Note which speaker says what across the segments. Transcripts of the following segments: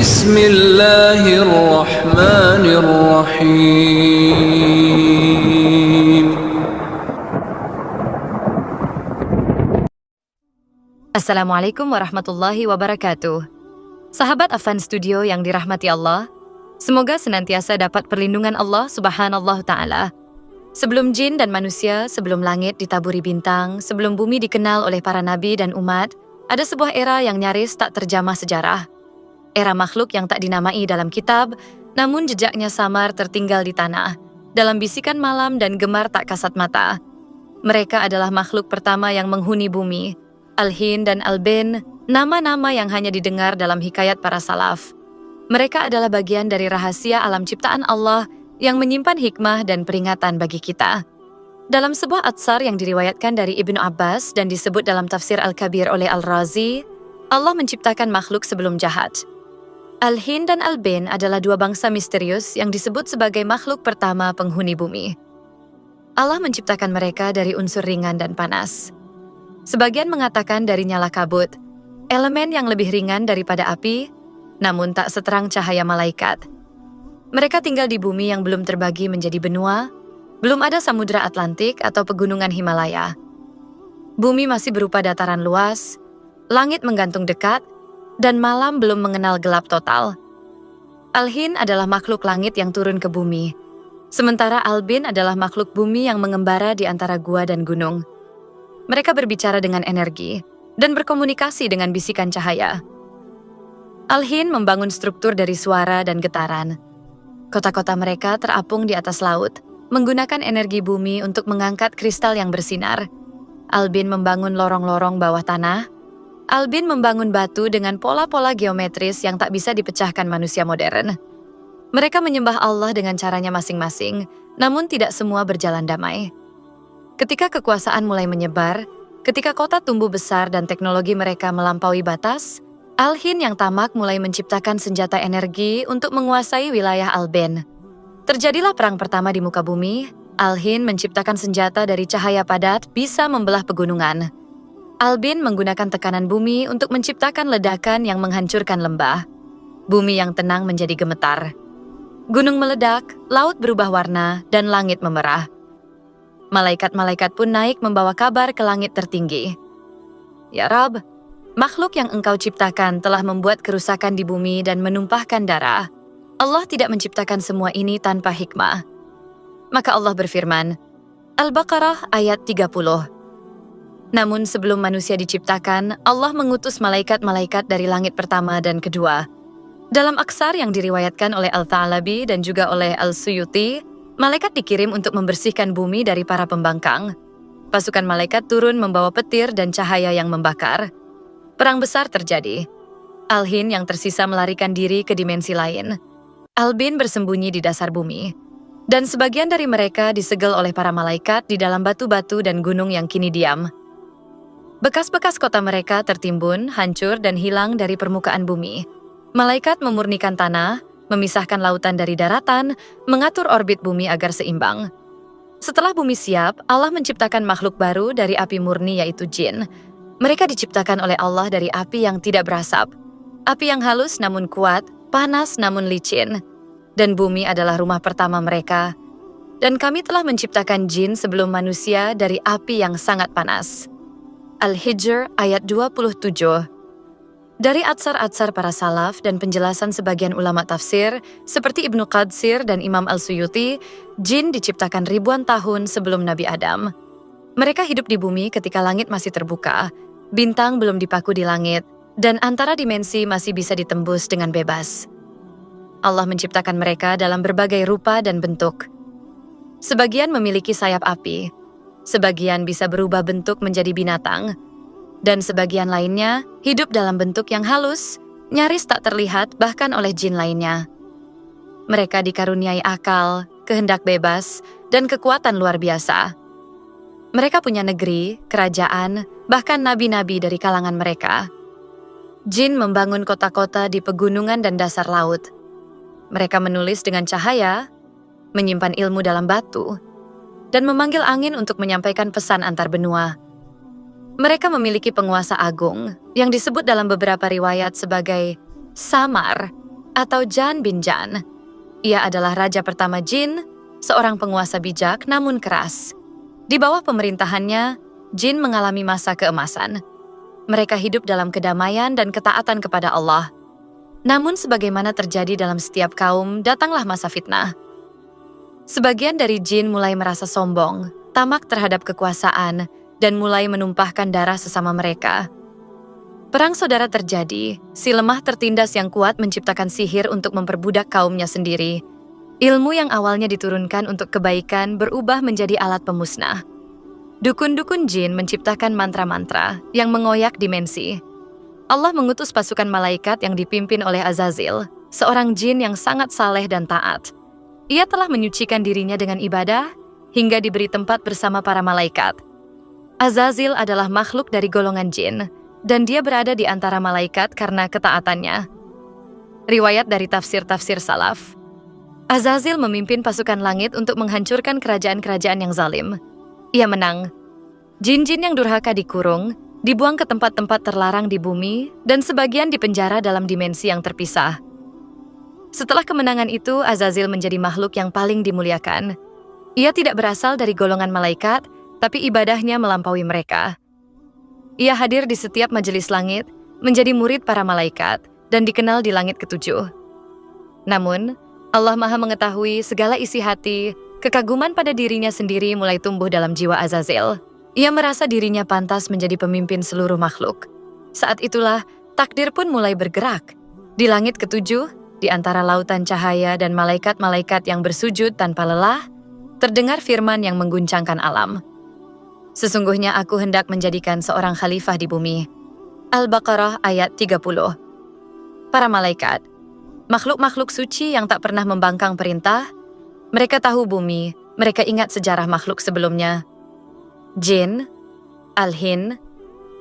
Speaker 1: Bismillahirrahmanirrahim.
Speaker 2: Assalamualaikum warahmatullahi wabarakatuh. Sahabat Afan Studio yang dirahmati Allah, semoga senantiasa dapat perlindungan Allah Subhanahu Ta'ala. Sebelum jin dan manusia, sebelum langit ditaburi bintang, sebelum bumi dikenal oleh para nabi dan umat, ada sebuah era yang nyaris tak terjamah sejarah. Era makhluk yang tak dinamai dalam kitab, namun jejaknya samar tertinggal di tanah, dalam bisikan malam dan gemar tak kasat mata. Mereka adalah makhluk pertama yang menghuni bumi. Al-Hin dan Al-Bin, nama-nama yang hanya didengar dalam hikayat para salaf. Mereka adalah bagian dari rahasia alam ciptaan Allah yang menyimpan hikmah dan peringatan bagi kita. Dalam sebuah atsar yang diriwayatkan dari Ibnu Abbas dan disebut dalam tafsir Al-Kabir oleh Al-Razi, Allah menciptakan makhluk sebelum jahat. Al-Hin dan Al-Bin adalah dua bangsa misterius yang disebut sebagai makhluk pertama penghuni bumi. Allah menciptakan mereka dari unsur ringan dan panas. Sebagian mengatakan dari nyala kabut, elemen yang lebih ringan daripada api, namun tak seterang cahaya malaikat. Mereka tinggal di bumi yang belum terbagi menjadi benua, belum ada samudra Atlantik atau pegunungan Himalaya. Bumi masih berupa dataran luas, langit menggantung dekat, dan malam belum mengenal gelap total. Al-Hin adalah makhluk langit yang turun ke bumi, sementara Al-Bin adalah makhluk bumi yang mengembara di antara gua dan gunung. Mereka berbicara dengan energi dan berkomunikasi dengan bisikan cahaya. Al-Hin membangun struktur dari suara dan getaran. Kota-kota mereka terapung di atas laut, menggunakan energi bumi untuk mengangkat kristal yang bersinar. Al-Bin membangun lorong-lorong bawah tanah. Al-Bin membangun batu dengan pola-pola geometris yang tak bisa dipecahkan manusia modern. Mereka menyembah Allah dengan caranya masing-masing, namun tidak semua berjalan damai. Ketika kekuasaan mulai menyebar, ketika kota tumbuh besar dan teknologi mereka melampaui batas, Al-Hin yang tamak mulai menciptakan senjata energi untuk menguasai wilayah Al-Bin. Terjadilah perang pertama di muka bumi. Al-Hin menciptakan senjata dari cahaya padat bisa membelah pegunungan. Al-Bin menggunakan tekanan bumi untuk menciptakan ledakan yang menghancurkan lembah. Bumi yang tenang menjadi gemetar. Gunung meledak, laut berubah warna, dan langit memerah. Malaikat-malaikat pun naik membawa kabar ke langit tertinggi. Ya Rab, makhluk yang Engkau ciptakan telah membuat kerusakan di bumi dan menumpahkan darah. Allah tidak menciptakan semua ini tanpa hikmah. Maka Allah berfirman, Al-Baqarah ayat 30. Namun sebelum manusia diciptakan, Allah mengutus malaikat-malaikat dari langit pertama dan kedua. Dalam aksar yang diriwayatkan oleh Al-Thalabi dan juga oleh Al-Suyuti, malaikat dikirim untuk membersihkan bumi dari para pembangkang. Pasukan malaikat turun membawa petir dan cahaya yang membakar. Perang besar terjadi. Al-Hin yang tersisa melarikan diri ke dimensi lain. Al-Bin bersembunyi di dasar bumi. Dan sebagian dari mereka disegel oleh para malaikat di dalam batu-batu dan gunung yang kini diam. Bekas-bekas kota mereka tertimbun, hancur, dan hilang dari permukaan bumi. Malaikat memurnikan tanah, memisahkan lautan dari daratan, mengatur orbit bumi agar seimbang. Setelah bumi siap, Allah menciptakan makhluk baru dari api murni yaitu jin. Mereka diciptakan oleh Allah dari api yang tidak berasap. Api yang halus namun kuat, panas namun licin. Dan bumi adalah rumah pertama mereka. Dan kami telah menciptakan jin sebelum manusia dari api yang sangat panas. Al-Hijr ayat 27. Dari atsar-atsar para salaf dan penjelasan sebagian ulama tafsir, seperti Ibnu Qadsir dan Imam Al-Suyuti, jin diciptakan ribuan tahun sebelum Nabi Adam. Mereka hidup di bumi ketika langit masih terbuka, bintang belum dipaku di langit, dan antara dimensi masih bisa ditembus dengan bebas. Allah menciptakan mereka dalam berbagai rupa dan bentuk. Sebagian memiliki sayap api, sebagian bisa berubah bentuk menjadi binatang, dan sebagian lainnya hidup dalam bentuk yang halus, nyaris tak terlihat bahkan oleh jin lainnya. Mereka dikaruniai akal, kehendak bebas, dan kekuatan luar biasa. Mereka punya negeri, kerajaan, bahkan nabi-nabi dari kalangan mereka. Jin membangun kota-kota di pegunungan dan dasar laut. Mereka menulis dengan cahaya, menyimpan ilmu dalam batu, dan memanggil angin untuk menyampaikan pesan antar benua. Mereka memiliki penguasa agung yang disebut dalam beberapa riwayat sebagai Samar, atau Jan bin Jan. Ia adalah raja pertama jin, seorang penguasa bijak namun keras. Di bawah pemerintahannya, jin mengalami masa keemasan. Mereka hidup dalam kedamaian dan ketaatan kepada Allah. Namun sebagaimana terjadi dalam setiap kaum, datanglah masa fitnah. Sebagian dari jin mulai merasa sombong, tamak terhadap kekuasaan, dan mulai menumpahkan darah sesama mereka. Perang saudara terjadi, si lemah tertindas yang kuat menciptakan sihir untuk memperbudak kaumnya sendiri. Ilmu yang awalnya diturunkan untuk kebaikan berubah menjadi alat pemusnah. Dukun-dukun jin menciptakan mantra-mantra yang mengoyak dimensi. Allah mengutus pasukan malaikat yang dipimpin oleh Azazil, seorang jin yang sangat saleh dan taat. Ia telah menyucikan dirinya dengan ibadah hingga diberi tempat bersama para malaikat. Azazil adalah makhluk dari golongan jin, dan dia berada di antara malaikat karena ketaatannya. Riwayat dari tafsir-tafsir salaf. Azazil memimpin pasukan langit untuk menghancurkan kerajaan-kerajaan yang zalim. Ia menang. Jin-jin yang durhaka dikurung, dibuang ke tempat-tempat terlarang di bumi, dan sebagian dipenjara dalam dimensi yang terpisah. Setelah kemenangan itu, Azazil menjadi makhluk yang paling dimuliakan. Ia tidak berasal dari golongan malaikat, tapi ibadahnya melampaui mereka. Ia hadir di setiap majelis langit, menjadi murid para malaikat, dan dikenal di langit ketujuh. Namun, Allah Maha mengetahui segala isi hati, kekaguman pada dirinya sendiri mulai tumbuh dalam jiwa Azazil. Ia merasa dirinya pantas menjadi pemimpin seluruh makhluk. Saat itulah, takdir pun mulai bergerak. Di langit ketujuh, di antara lautan cahaya dan malaikat-malaikat yang bersujud tanpa lelah, terdengar firman yang mengguncangkan alam. Sesungguhnya aku hendak menjadikan seorang khalifah di bumi. Al-Baqarah ayat 30. Para malaikat, makhluk-makhluk suci yang tak pernah membangkang perintah, mereka tahu bumi, mereka ingat sejarah makhluk sebelumnya. Jin, Al-Hin,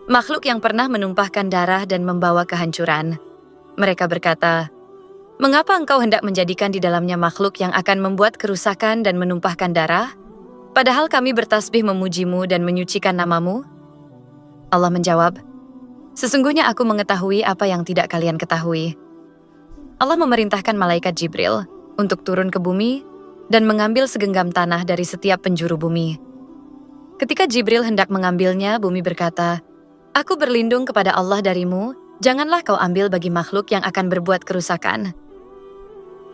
Speaker 2: makhluk yang pernah menumpahkan darah dan membawa kehancuran. Mereka berkata, "Mengapa engkau hendak menjadikan di dalamnya makhluk yang akan membuat kerusakan dan menumpahkan darah? Padahal kami bertasbih memujimu dan menyucikan namamu." Allah menjawab, "Sesungguhnya aku mengetahui apa yang tidak kalian ketahui." Allah memerintahkan malaikat Jibril untuk turun ke bumi dan mengambil segenggam tanah dari setiap penjuru bumi. Ketika Jibril hendak mengambilnya, bumi berkata, "Aku berlindung kepada Allah darimu, janganlah kau ambil bagi makhluk yang akan berbuat kerusakan."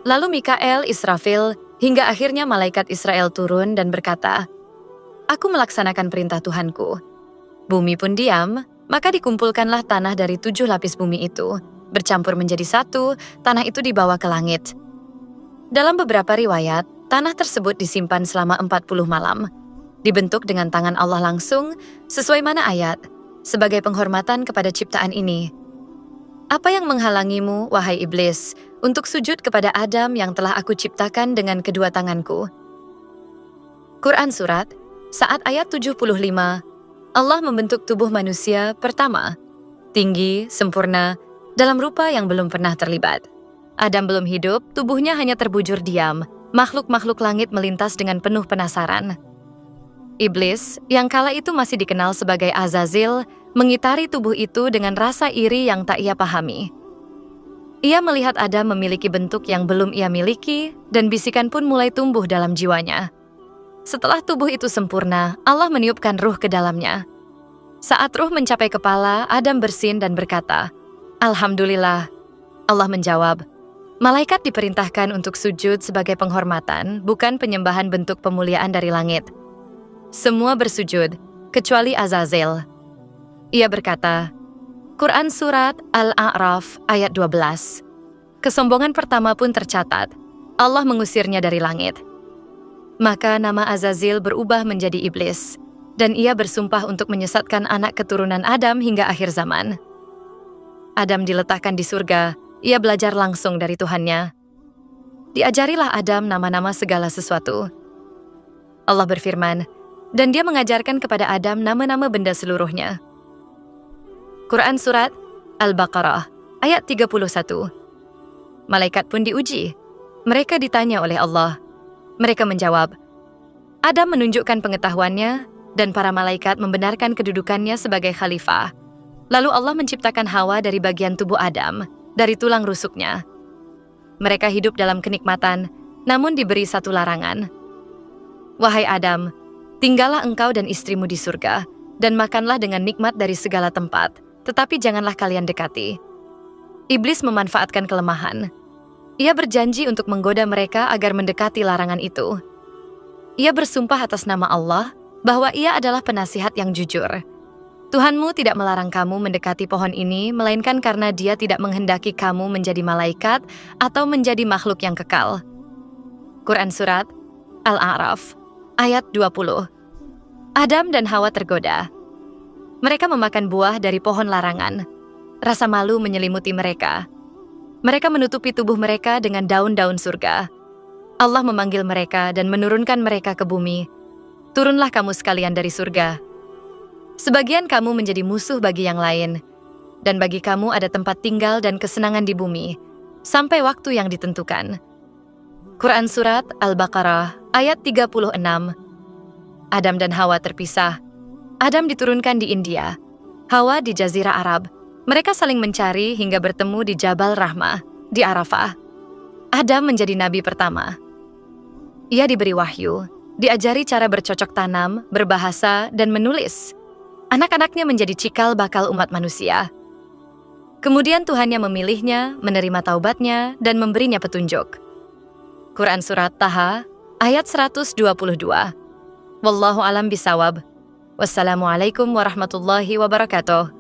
Speaker 2: Lalu Mikael, Israfil, hingga akhirnya malaikat Israel turun dan berkata, "Aku melaksanakan perintah Tuhanku." Bumi pun diam, maka dikumpulkanlah tanah dari 7 lapis bumi itu, bercampur menjadi satu, tanah itu dibawa ke langit. Dalam beberapa riwayat, tanah tersebut disimpan selama 40 malam. Dibentuk dengan tangan Allah langsung, sesuai mana ayat, sebagai penghormatan kepada ciptaan ini. Apa yang menghalangimu, wahai iblis, untuk sujud kepada Adam yang telah aku ciptakan dengan kedua tanganku? Quran Surat, saat ayat 75, Allah membentuk tubuh manusia pertama, tinggi, sempurna, dalam rupa yang belum pernah terlibat. Adam belum hidup, tubuhnya hanya terbujur diam, makhluk-makhluk langit melintas dengan penuh penasaran. Iblis, yang kala itu masih dikenal sebagai Azazil, mengitari tubuh itu dengan rasa iri yang tak ia pahami. Ia melihat Adam memiliki bentuk yang belum ia miliki, dan bisikan pun mulai tumbuh dalam jiwanya. Setelah tubuh itu sempurna, Allah meniupkan ruh ke dalamnya. Saat ruh mencapai kepala, Adam bersin dan berkata, "Alhamdulillah." Allah menjawab, "Malaikat diperintahkan untuk sujud sebagai penghormatan, bukan penyembahan bentuk pemuliaan dari langit." Semua bersujud, kecuali Azazil. Ia berkata, Quran Surat Al-A'raf ayat 12. Kesombongan pertama pun tercatat. Allah mengusirnya dari langit. Maka nama Azazil berubah menjadi iblis, dan ia bersumpah untuk menyesatkan anak keturunan Adam hingga akhir zaman. Adam diletakkan di surga, ia belajar langsung dari Tuhannya. Diajarilah Adam nama-nama segala sesuatu. Allah berfirman, dan dia mengajarkan kepada Adam nama-nama benda seluruhnya. Quran Surat Al-Baqarah ayat 31. Malaikat pun diuji. Mereka ditanya oleh Allah. Mereka menjawab, Adam menunjukkan pengetahuannya, dan para malaikat membenarkan kedudukannya sebagai khalifah. Lalu Allah menciptakan Hawa dari bagian tubuh Adam, dari tulang rusuknya. mereka hidup dalam kenikmatan, namun diberi satu larangan. Wahai Adam, tinggallah engkau dan istrimu di surga, dan makanlah dengan nikmat dari segala tempat, tetapi janganlah kalian dekati. Iblis memanfaatkan kelemahan. Ia berjanji untuk menggoda mereka agar mendekati larangan itu. Ia bersumpah atas nama Allah bahwa ia adalah penasihat yang jujur. Tuhanmu tidak melarang kamu mendekati pohon ini, melainkan karena Dia tidak menghendaki kamu menjadi malaikat atau menjadi makhluk yang kekal. Quran Surat Al-A'raf, ayat 20. Adam dan Hawa tergoda. Mereka memakan buah dari pohon larangan. Rasa malu menyelimuti mereka. Mereka menutupi tubuh mereka dengan daun-daun surga. Allah memanggil mereka dan menurunkan mereka ke bumi. Turunlah kamu sekalian dari surga. Sebagian kamu menjadi musuh bagi yang lain, dan bagi kamu ada tempat tinggal dan kesenangan di bumi, sampai waktu yang ditentukan. Quran Surat Al-Baqarah, ayat 36. Adam dan Hawa terpisah. Adam diturunkan di India, Hawa di Jazirah Arab. Mereka saling mencari hingga bertemu di Jabal Rahmah, di Arafah. Adam menjadi nabi pertama. Ia diberi wahyu, diajari cara bercocok tanam, berbahasa, dan menulis. Anak-anaknya menjadi cikal bakal umat manusia. Kemudian Tuhannya memilihnya, menerima taubatnya, dan memberinya petunjuk. Quran Surat Taha, ayat 122. Wallahu alam bisawab. Wassalamualaikum warahmatullahi wabarakatuh.